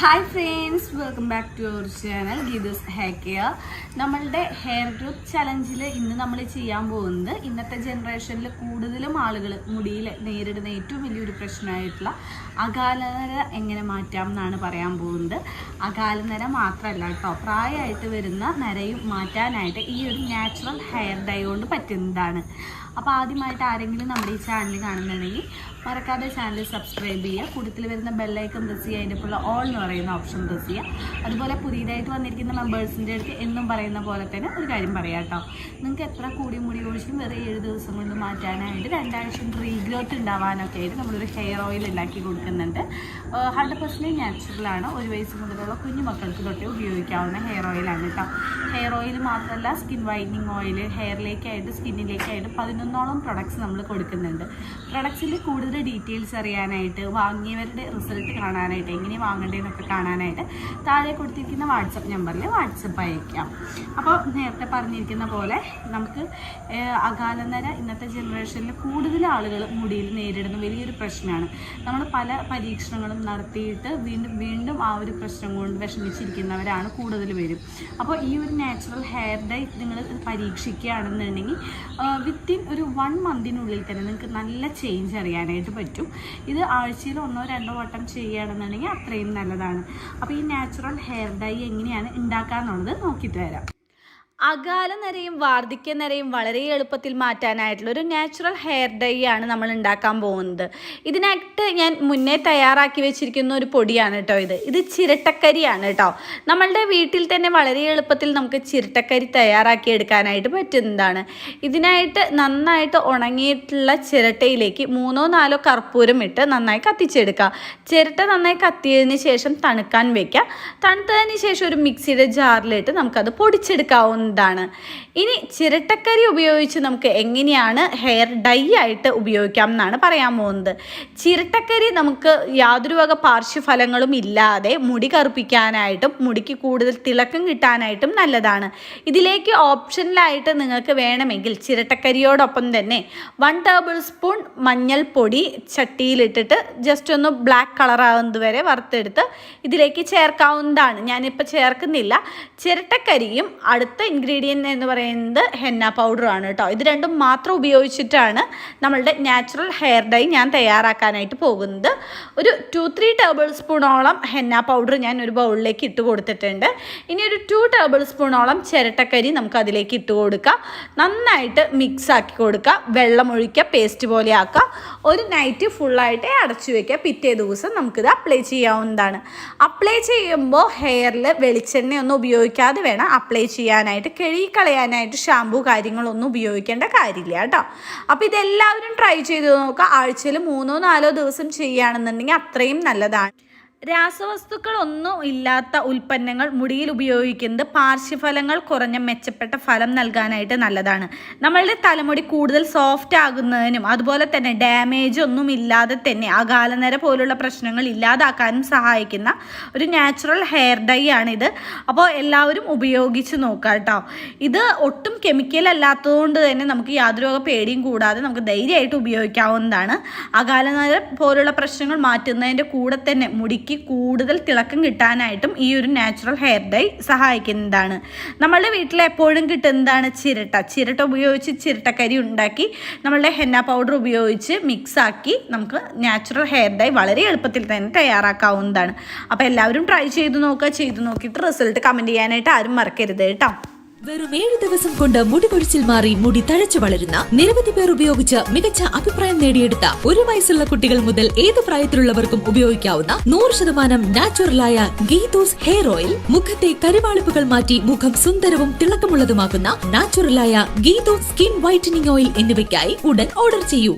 Hi friends, welcome back to our channel Geethu's hair care. നമ്മളുടെ hair growth ചലഞ്ചിൽ ഇന്ന് നമ്മൾ ചെയ്യാൻ പോകുന്നത് ഇന്നത്തെ ജനറേഷനിൽ കൂടുതലും ആളുകൾ മുടിയിൽ നേരിടുന്ന ഏറ്റവും വലിയൊരു പ്രശ്നമായിട്ടുള്ള അകാലനര എങ്ങനെ മാറ്റാം എന്നാണ് പറയാൻ പോകുന്നത്. അകാലനര മാത്രമല്ല കേട്ടോ, പ്രായമായിട്ട് വരുന്ന നരയും മാറ്റാനായിട്ട് ഈ ഒരു നാച്ചുറൽ ഹെയർ ഡൈ കൊണ്ട് പറ്റുന്നതാണ്. അപ്പോൾ ആദ്യമായിട്ട് ആരെങ്കിലും നമ്മുടെ ഈ ചാനൽ കാണുന്നുണ്ടെങ്കിൽ മറക്കാതെ ചാനൽ സബ്സ്ക്രൈബ് ചെയ്യുക. കൂട്ടത്തിൽ വരുന്ന ബെല്ലൈക്കൺ പ്രസ് ചെയ്യുക, അതിൻ്റെ ഇപ്പോൾ ഓൾ എന്ന് പറയുന്ന ഓപ്ഷൻ പ്രസ് ചെയ്യുക. അതുപോലെ പുതിയതായിട്ട് വന്നിരിക്കുന്ന മെമ്പേഴ്സിൻ്റെ അടുത്ത് എന്നും പറയുന്ന പോലെ തന്നെ ഒരു കാര്യം പറയാം കേട്ടോ. നിങ്ങൾക്ക് എത്ര കൂടി മുടി കൊഴിച്ചും വെറുതെ 7 ദിവസം കൊണ്ട് മാറ്റാനായിട്ട് 2 ആഴ്ച റീഗ്രോത്ത് ഉണ്ടാവാനൊക്കെ ആയിട്ട് നമ്മളൊരു ഹെയർ ഓയിൽ ഉണ്ടാക്കി കൊടുക്കുന്നുണ്ട്. 100% നാച്ചുറലാണ്. 1 വയസ്സ് മുതലുള്ള കുഞ്ഞു മക്കൾക്ക് തൊട്ടേ ഉപയോഗിക്കാവുന്ന ഹെയർ ഓയിലാണ് കേട്ടോ. ഹെയർ ഓയിൽ മാത്രമല്ല, സ്കിൻ വൈറ്റനിങ് ഓയിൽ, ഹെയറിലേക്കായിട്ട് സ്കിന്നിലേക്കായിട്ട് 11ഓളം പ്രൊഡക്ട്സ് നമ്മൾ കൊടുക്കുന്നുണ്ട്. പ്രൊഡക്ട്സിൽ കൂടുതൽ ഡീറ്റെയിൽസ് അറിയാനായിട്ട്, വാങ്ങിയവരുടെ റിസൾട്ട് കാണാനായിട്ട്, എങ്ങനെ വാങ്ങേണ്ടതെന്നൊക്കെ കാണാനായിട്ട് താഴെ കൊടുത്തിരിക്കുന്ന വാട്സപ്പ് നമ്പറിൽ വാട്സപ്പ് അയക്കാം. അപ്പോൾ നേരത്തെ പറഞ്ഞിരിക്കുന്ന പോലെ നമുക്ക് അകാലനര ഇന്നത്തെ ജനറേഷനിൽ കൂടുതൽ ആളുകൾ മുടിയിൽ നേരിടുന്ന വലിയൊരു പ്രശ്നമാണ്. നമ്മൾ പല പരീക്ഷണങ്ങളും നടത്തിയിട്ട് വീണ്ടും ആ ഒരു പ്രശ്നം കൊണ്ട് വിഷമിച്ചിരിക്കുന്നവരാണ് കൂടുതൽ പേരും. അപ്പോൾ ഈ ഒരു നാച്ചുറൽ ഹെയർ ഡൈ നിങ്ങൾ പരീക്ഷിക്കുകയാണെന്നുണ്ടെങ്കിൽ വിത്തിൻ ഒരു 1 മന്തിനുള്ളിൽ തന്നെ നിങ്ങൾക്ക് നല്ല ചേഞ്ച് അറിയാനായിട്ട് പറ്റും. ഇത് ആഴ്ചയിൽ 1-2 വട്ടം ചെയ്യുകയാണെന്നുണ്ടെങ്കിൽ അത്രയും നല്ലതാണ്. അപ്പോൾ ഈ നാച്ചുറൽ ഹെയർ ഡൈ എങ്ങനെയാണ് ഉണ്ടാക്കാന്നുള്ളത് നോക്കിയിട്ട് വരാം. അകാലനരയും വാർദ്ധക്യനരയും വളരെ എളുപ്പത്തിൽ മാറ്റാനായിട്ടുള്ള ഒരു നാച്ചുറൽ ഹെയർ ഡൈ ആണ് നമ്മൾ ഉണ്ടാക്കാൻ പോകുന്നത്. ഇതിനായിട്ട് ഞാൻ മുന്നേ തയ്യാറാക്കി വെച്ചിരിക്കുന്ന ഒരു പൊടിയാണ് കേട്ടോ. ഇത് ചിരട്ടക്കരിയാണ് കേട്ടോ. നമ്മളുടെ വീട്ടിൽ തന്നെ വളരെ എളുപ്പത്തിൽ നമുക്ക് ചിരട്ടക്കരി തയ്യാറാക്കി എടുക്കാനായിട്ട് പറ്റുന്നതാണ്. ഇതിനായിട്ട് നന്നായിട്ട് ഉണങ്ങിയിട്ടുള്ള ചിരട്ടയിലേക്ക് 3-4 കർപ്പൂരം ഇട്ട് നന്നായി കത്തിച്ചെടുക്കുക. ചിരട്ട നന്നായി കത്തിയതിന് ശേഷം തണുക്കാൻ വെക്കുക. തണുത്തതിന് ശേഷം ഒരു മിക്സിയുടെ ജാറിലിട്ട് നമുക്കത് പൊടിച്ചെടുക്കാവുന്ന ാണ്. ഇനി ചിരട്ടക്കരി ഉപയോഗിച്ച് നമുക്ക് എങ്ങനെയാണ് ഹെയർ ഡൈ ആയിട്ട് ഉപയോഗിക്കാം എന്നാണ് പറയാൻ പോകുന്നത്. ചിരട്ടക്കരി നമുക്ക് യാതൊരു വക പാർശ്വഫലങ്ങളും ഇല്ലാതെ മുടി കറുപ്പിക്കാനായിട്ടും മുടിക്ക് കൂടുതൽ തിളക്കം കിട്ടാനായിട്ടും നല്ലതാണ്. ഇതിലേക്ക് ഓപ്ഷനിലായിട്ട് നിങ്ങൾക്ക് വേണമെങ്കിൽ ചിരട്ടക്കരിയോടൊപ്പം തന്നെ 1 ടേബിൾ സ്പൂൺ മഞ്ഞൾപ്പൊടി ചട്ടിയിലിട്ടിട്ട് ജസ്റ്റ് ഒന്ന് ബ്ലാക്ക് കളറാകുന്നത് വരെ വറുത്തെടുത്ത് ഇതിലേക്ക് ചേർക്കാവുന്നതാണ്. ഞാനിപ്പോൾ ചേർക്കുന്നില്ല. ചിരട്ടക്കരിയും അടുത്ത ഇൻഗ്രീഡിയൻറ്റ് എന്ന് പറയുന്നത് ഹെന്ന പൗഡറാണ് കേട്ടോ. ഇത് രണ്ടും മാത്രം ഉപയോഗിച്ചിട്ടാണ് നമ്മളുടെ നാച്ചുറൽ ഹെയർ ഡൈ ഞാൻ തയ്യാറാക്കാനായിട്ട് പോകുന്നത്. ഒരു 2-3 ടേബിൾ സ്പൂണോളം ഹെന്ന പൗഡർ ഞാൻ ഒരു ബൗളിലേക്ക് ഇട്ട് കൊടുത്തിട്ടുണ്ട്. ഇനി ഒരു 2 ടേബിൾ സ്പൂണോളം ചിരട്ടക്കരി നമുക്ക് അതിലേക്ക് ഇട്ട് കൊടുക്കാം. നന്നായിട്ട് മിക്സ് ആക്കി കൊടുക്കുക. വെള്ളം ഒഴിക്കുക, പേസ്റ്റ് പോലെ ആക്കുക. ഒരു നൈറ്റ് ഫുള്ളായിട്ട് അടച്ചു വയ്ക്കുക. പിറ്റേ ദിവസം നമുക്കിത് അപ്ലൈ ചെയ്യാവുന്നതാണ്. അപ്ലൈ ചെയ്യുമ്പോൾ ഹെയറിൽ വെളിച്ചെണ്ണയൊന്നും ഉപയോഗിക്കാതെ വേണം അപ്ലൈ ചെയ്യാനായിട്ട്. കഴുകിക്കളയാനായിട്ട് ഷാമ്പു കാര്യങ്ങളൊന്നും ഉപയോഗിക്കേണ്ട കാര്യമില്ല കേട്ടോ. അപ്പോൾ ഇതെല്ലാവരും ട്രൈ ചെയ്ത് നോക്കുക. ആഴ്ചയിൽ 3-4 ദിവസം ചെയ്യുകയാണെന്നുണ്ടെങ്കിൽ അത്രയും നല്ലതാണ്. രാസവസ്തുക്കളൊന്നും ഇല്ലാത്ത ഉൽപ്പന്നങ്ങൾ മുടിയിൽ ഉപയോഗിക്കുന്നത് പാർശ്വഫലങ്ങൾ കുറഞ്ഞ മെച്ചപ്പെട്ട ഫലം നൽകാനായിട്ട് നല്ലതാണ്. നമ്മളുടെ തലമുടി കൂടുതൽ സോഫ്റ്റ് ആകുന്നതിനും അതുപോലെ തന്നെ ഡാമേജ് ഒന്നും ഇല്ലാതെ തന്നെ അകാലനര പോലുള്ള പ്രശ്നങ്ങൾ ഇല്ലാതാക്കാനും സഹായിക്കുന്ന ഒരു നാച്ചുറൽ ഹെയർ ഡൈ ആണിത്. അപ്പോൾ എല്ലാവരും ഉപയോഗിച്ച് നോക്കുക കേട്ടോ. ഇത് ഒട്ടും കെമിക്കൽ അല്ലാത്തതുകൊണ്ട് തന്നെ നമുക്ക് യാതൊരു വക പേടിയും കൂടാതെ നമുക്ക് ധൈര്യമായിട്ട് ഉപയോഗിക്കാവുന്നതാണ്. അകാലനര പോലുള്ള പ്രശ്നങ്ങൾ മാറ്റുന്നതിൻ്റെ കൂടെ തന്നെ മുടിക്ക് കൂടുതൽ തിളക്കം കിട്ടാനായിട്ടും ഈ ഒരു നാച്ചുറൽ ഹെയർ ഡൈ സഹായിക്കുന്നതാണ്. നമ്മളുടെ വീട്ടിൽ എപ്പോഴും കിട്ടുന്നതാണ് ചിരട്ട ഉപയോഗിച്ച് ചിരട്ടക്കരി ഉണ്ടാക്കി നമ്മളുടെ ഹെന്ന പൗഡർ ഉപയോഗിച്ച് മിക്സാക്കി നമുക്ക് നാച്ചുറൽ ഹെയർ ഡൈ വളരെ എളുപ്പത്തിൽ തന്നെ തയ്യാറാക്കാവുന്നതാണ്. അപ്പോൾ എല്ലാവരും ട്രൈ ചെയ്ത് നോക്കുക. ചെയ്ത് നോക്കിയിട്ട് റിസൾട്ട് കമൻറ്റ് ചെയ്യാനായിട്ട് ആരും മറക്കരുത് കേട്ടോ. വെറും 7 ദിവസം കൊണ്ട് മുടി കൊഴിച്ചിൽ മാറി മുടി തഴച്ചു വളരുന്ന നിരവധി പേർ ഉപയോഗിച്ച് മികച്ച അഭിപ്രായം നേടിയെടുത്ത 1 വയസ്സുള്ള കുട്ടികൾ മുതൽ ഏത് പ്രായത്തിലുള്ളവർക്കും ഉപയോഗിക്കാവുന്ന 100% നാച്ചുറലായ ഗീതൂസ് ഹെയർ ഓയിൽ. മുഖത്തെ കരിവാളിപ്പുകൾ മാറ്റി മുഖം സുന്ദരവും തിളക്കമുള്ളതുമാക്കുന്ന നാച്ചുറലായ ഗീതൂസ് സ്കിൻ വൈറ്റനിങ് ഓയിൽ എന്നിവയ്ക്കായി ഉടൻ ഓർഡർ ചെയ്യൂ.